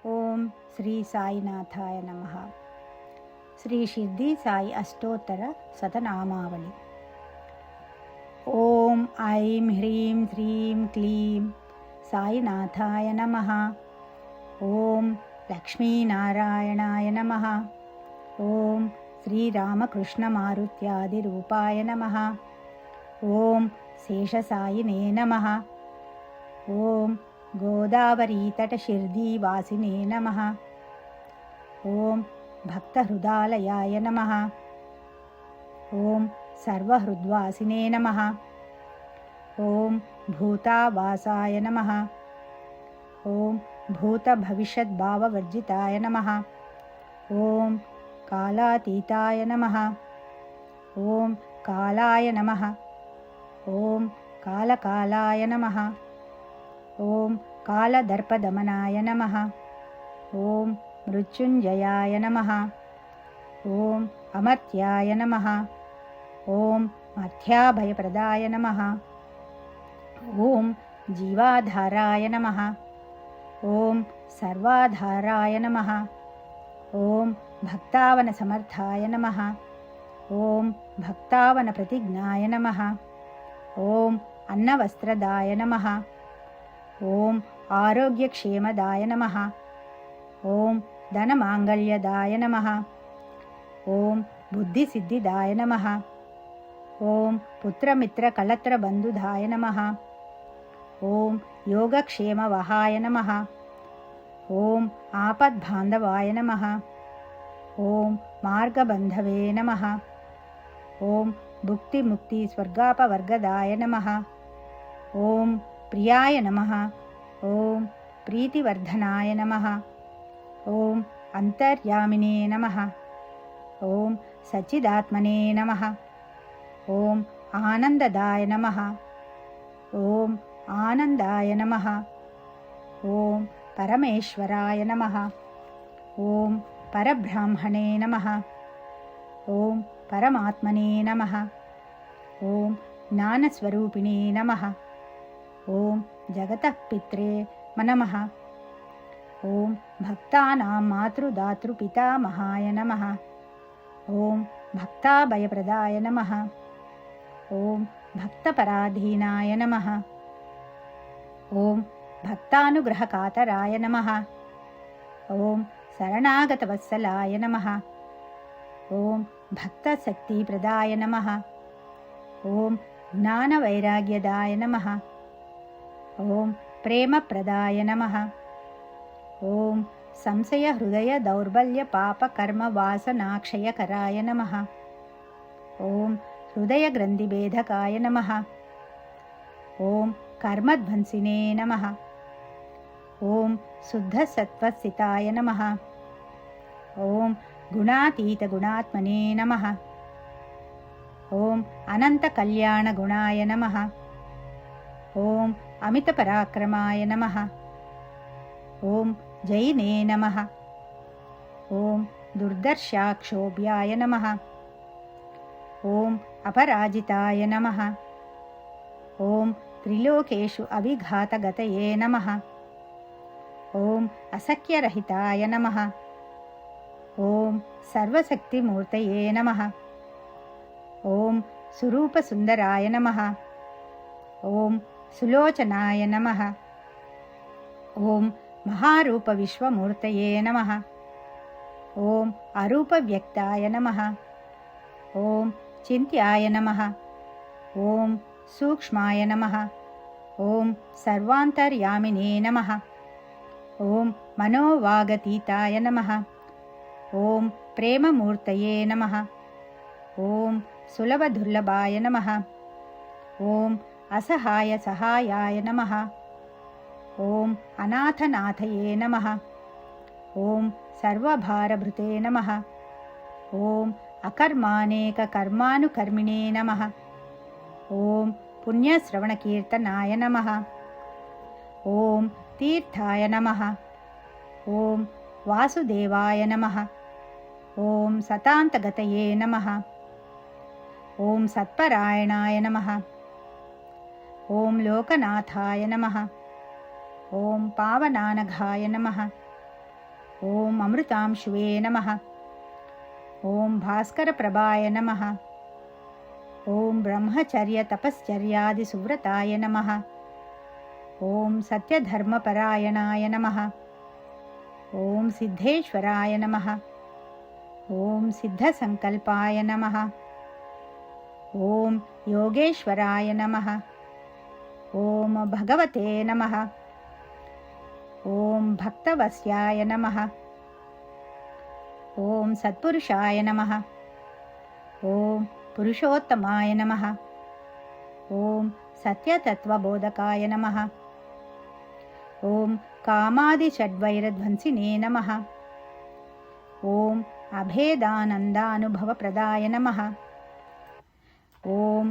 ఓం శ్రీ సాయినాథాయ నమః. శ్రీ షిర్డీ సాయి అష్టోత్తర శతనామావళి. ఓం ఐం హ్రీం శ్రీం క్లీం సాయినాథాయ నమః. ఓం లక్ష్మీనారాయణాయ నమః. ఓం శ్రీరామకృష్ణమారుత్యాదిరూపాయ నమః. ఓం శేషసాయినే నమః. ఓం గోదావరీతట షిర్డీవాసినే నమః. ఓం భక్తహృదాలయాయ నమః. ఓం సర్వహృద్వాసినే నమః. ఓం భూతావాసాయ నమః. ఓం భూతభవిష్యద్భావవర్జితాయ నమః. ఓం కాలాతీతాయ నమః. ఓం కాలాయ నమః. ఓం కాలకాలాయ నమః. ఓం కాలదర్పదమనాయ నమః. ఓం మృత్యుంజయాయ నమః. ఓం అమర్త్యాయ నమః. ఓం మధ్యాభయప్రదాయ నమః. ఓం జీవాధారాయ నమః. ఓం సర్వాధారాయ నమః. ఓం భక్తావన సమర్థాయ నమః. ఓం భక్తావన ప్రతిజ్ఞాయ నమః. ఓం అన్నవస్త్రదాయ నమః. ఓం ఆరోగ్యక్షేమదాయ నమః. ఓం ధనమాంగళ్యదాయ నమః. ఓం బుద్ధిసిద్ధిదాయ నమః. ఓం పుత్రమిత్రకళత్రబంధుదాయ నమః. ఓం యోగక్షేమవహాయ నమః. ఓం ఆపద్బాంధవాయ నమః. ఓం మార్గబంధవే నమః. ఓం భుక్తిముక్తి స్వర్గాపవర్గదాయ నమః. ఓం ప్రియాయ నమః. ఓం ప్రీతివర్ధనాయ నమః. ఓం అంతర్యామినే నమః. ఓం సచ్చిదాత్మనే నమః. ఓం ఆనందదాయ నమః. ఓం ఆనందాయ నమః. ఓం పరమేశ్వరాయ నమః. ఓం పరబ్రాహ్మణే నమః. ఓం పరమాత్మనే నమః. ఓం జ్ఞానస్వరూపిణే నమః. ఓం జగతః పిత్రే నమః. ఓం భక్తానాం మాతృదాతృపితామహాయ నమః. ఓం భక్తాభయప్రదాయ నమః. ఓం భక్తపరాధీనాయ నమః. ఓం భక్తానుగ్రహకాతరాయ నమః. ఓం శరణాగతవత్సలాయ నమః. ఓం భక్తశక్తిప్రదాయ నమః. ఓం జ్ఞానవైరాగ్యదాయ నమః. ఓం ప్రేమప్రదాయ నమః. ఓం సంశయహృదయ దౌర్బల్య పాపకర్మవాసనాక్షయకరాయ నమః. ఓం హృదయగ్రంథిభేదకాయ నమః. ఓం కర్మధ్వంసినే నమః. ఓం శుద్ధసత్వస్థితాయ నమః. ఓం గుణాతీతగుణాత్మనే నమః. ఓం అనంతకళ్యాణగుణాయ నమః. ఓం అమితపరాక్రమాయ నమః. ఓం జైనే నమః. ఓం దుర్దర్శాక్షోభ్యాయ నమః. ఓం అపరాజితాయ నమః. ఓం త్రిలోకేషు అవిఘాతగతయే నమః. ఓం అసఖ్యరహితాయ నమః. ఓం సర్వశక్తిమూర్తయే నమః. ఓం సురూపసుందరాయ నమః. ఓం సులోచనాయ నమః. ఓం మహారూపవిశ్వమూర్తయే నమః. ఓం అరూపవ్యక్తాయ నమః. ఓం చింత్యాయ నమః. ఓం సూక్ష్మాయ నమః. ఓం సర్వాంతర్యామినే నమః. ఓం మనోవాగతీతాయ నమః. ఓం ప్రేమమూర్తయే నమః. ఓం సులభదుర్లభాయ నమః. ఓం అసహాయ సహాయాయ నమః. ఓం అనాథనాథయే నమః. ఓం సర్వభారభృతే నమః. ఓం అకర్మానేకకర్మానుకర్మిణే నమః. ఓం పుణ్యశ్రవణకీర్తనాయ నమః. ఓం తీర్థాయ నమః. ఓం వాసుదేవాయ నమః. ఓం సతాంతగతయే నమః. ఓం సత్పరాయణాయ నమః. ఓం లోకనాథాయ నమః. ఓం పావనానఘాయ నమః. ఓం అమృతాంశువే నమః. ఓం భాస్కరప్రభాయ నమః. ఓం బ్రహ్మచర్య తపశ్చర్యాది సువ్రతాయ నమః. ఓం సత్యధర్మపరాయణాయ నమః. ఓం సిద్ధేశ్వరాయ నమః. ఓం సిద్ధసంకల్పాయ నమః. ఓం యోగేశ్వరాయ నమః. ఓం భగవతే నమః. ఓం భక్తవస్యాయ నమః. ఓం సత్పురుషాయ నమః. ఓం పురుషోత్తమాయ నమః. ఓం సత్యతత్వబోధకాయ నమః. ఓం కామాదిషడ్వైరధ్వంసినే నమః. ఓం అభేదానందానుభవప్రదాయ నమః. ఓం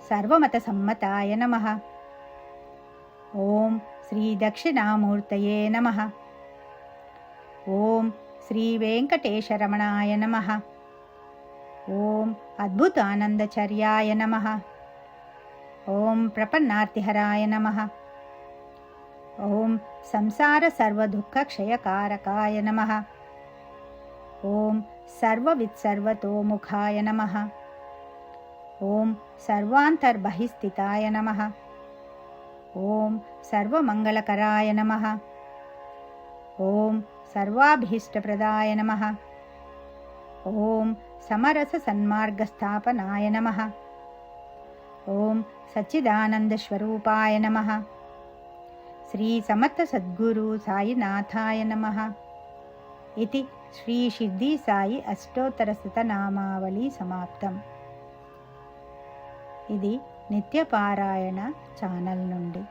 సర్వమతసమ్మతాయ నమః. ఓం శ్రీదక్షిణామూర్తయే నమః. ఓం శ్రీవేంకటేశరమణాయ నమః. ఓం అద్భుతానందచర్యాయ నమః. ఓం ప్రపన్నార్తిహరాయ నమః. ఓం సంసారసర్వదుఃఖక్షయకారకాయ నమః. ఓం సర్వవిత్సర్వతోముఖాయ నమః. ఓం సర్వాంతర్బహిస్థితాయ నమః. ఓం సర్వమంగళకరాయ నమః. ఓం సర్వాభీష్టప్రదాయ నమః. ఓం సమరససన్మార్గస్థాపనాయ నమః. ఓం సచ్చిదానందస్వరూపాయ నమః. శ్రీ సమర్థ సద్గురు సాయినాథాయ నమః. ఇది శ్రీ షిర్డీ సాయి అష్టోత్తరశతనామావళి సమాప్తం. ఇది నిత్యపారాయణ ఛానల్ నుండి.